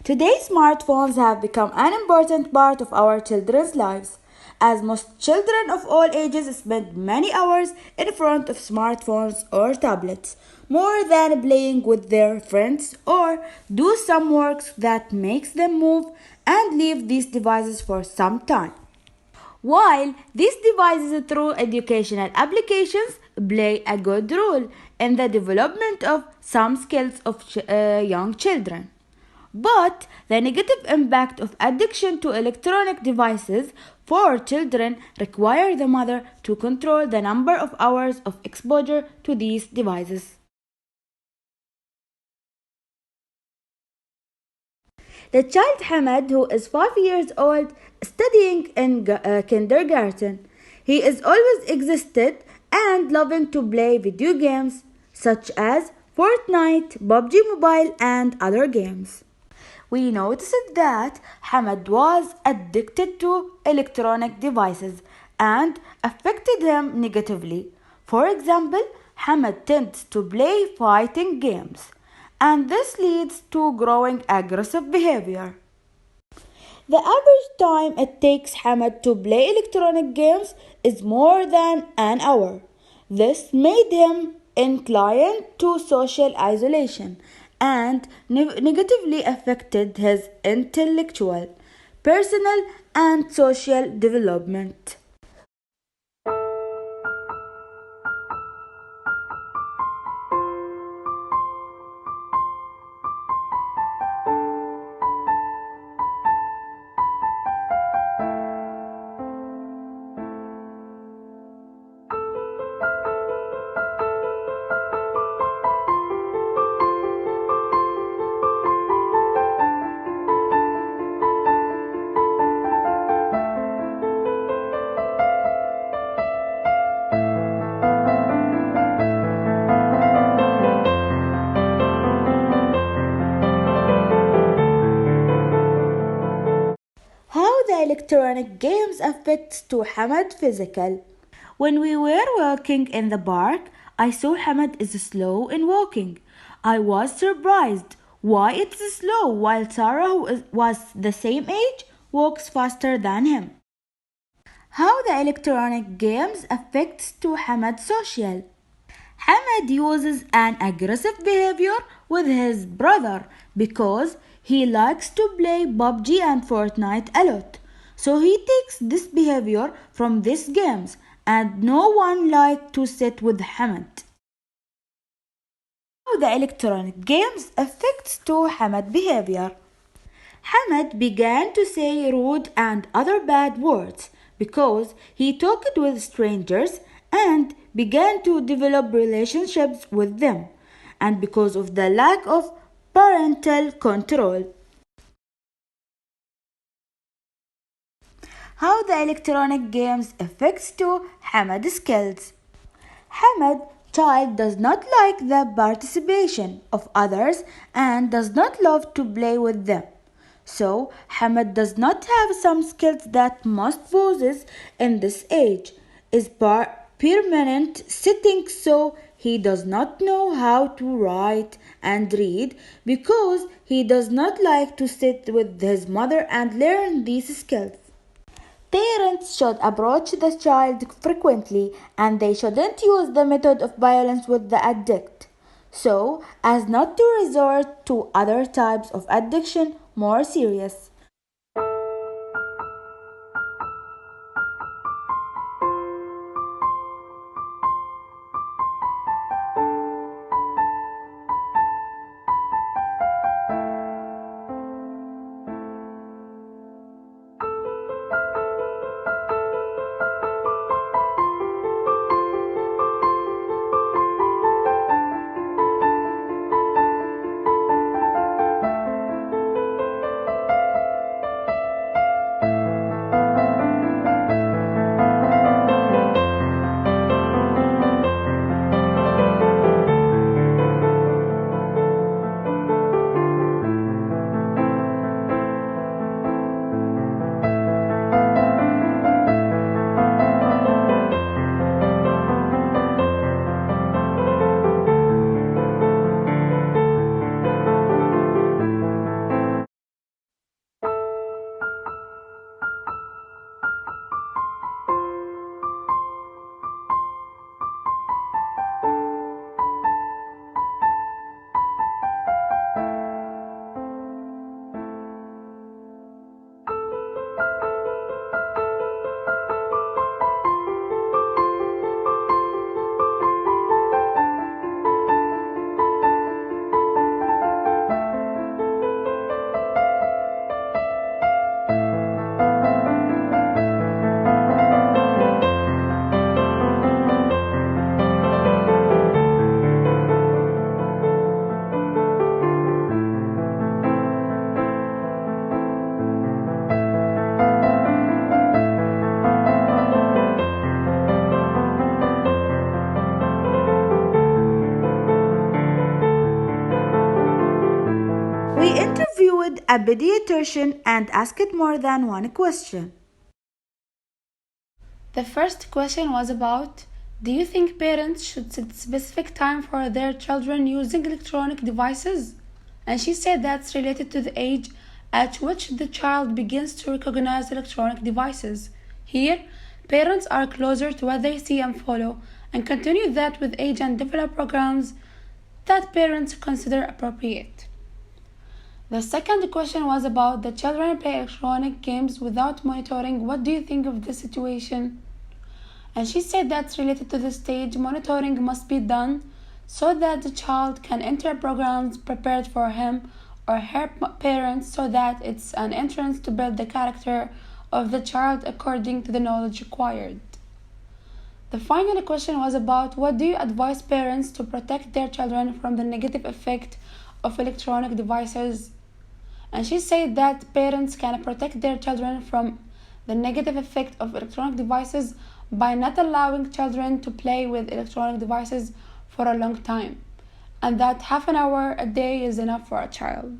Today, smartphones have become an important part of our children's lives, as most children of all ages spend many hours in front of smartphones or tablets, more than playing with their friends or do some work that makes them move and leave these devices for some time. While these devices through educational applications play a good role in the development of some skills of young children. But the negative impact of addiction to electronic devices for children require the mother to control the number of hours of exposure to these devices. The child Hamad, who is 5 years old, studying in kindergarten, he is always existed and loving to play video games such as Fortnite, PUBG Mobile, and other games. We noticed that Hamad was addicted to electronic devices and affected him negatively. For example, Hamad tends to play fighting games, and this leads to growing aggressive behavior. The average time it takes Hamad to play electronic games is more than an hour. This made him inclined to social isolation and negatively affected his intellectual, personal, and social development. How the electronic games affects to Hamad physical. When we were walking in the park, I saw Hamad is slow in walking. I was surprised why it's slow while Sarah, who was the same age, walks faster than him. How the electronic games affects to Hamad social. Hamad uses an aggressive behavior with his brother because he likes to play PUBG and Fortnite a lot. So he takes this behavior from these games and no one likes to sit with Hamad. How the electronic games affects to Hamad behavior. Hamad began to say rude and other bad words because he talked with strangers and began to develop relationships with them, and because of the lack of parental control. How the electronic games affects to Hamad skills. Hamad child does not like the participation of others and does not love to play with them. So Hamad does not have some skills that most possess in this age. Is permanent sitting, so he does not know how to write and read because he does not like to sit with his mother and learn these skills. Parents should approach the child frequently and they shouldn't use the method of violence with the addict, so as not to resort to other types of addiction more serious. include a pediatrician and asked more than one question. The first question was about, do you think parents should set specific time for their children using electronic devices? And she said that's related to the age at which the child begins to recognize electronic devices. Here, parents are closer to what they see and follow, and continue that with age and develop programs that parents consider appropriate. The second question was about the children play electronic games without monitoring. What do you think of this situation? And she said that's related to the stage. Monitoring must be done so that the child can enter programs prepared for him or her parents, so that it's an entrance to build the character of the child according to the knowledge acquired. The final question was about, what do you advise parents to protect their children from the negative effect of electronic devices? And she said that parents can protect their children from the negative effect of electronic devices by not allowing children to play with electronic devices for a long time, and that half an hour a day is enough for a child.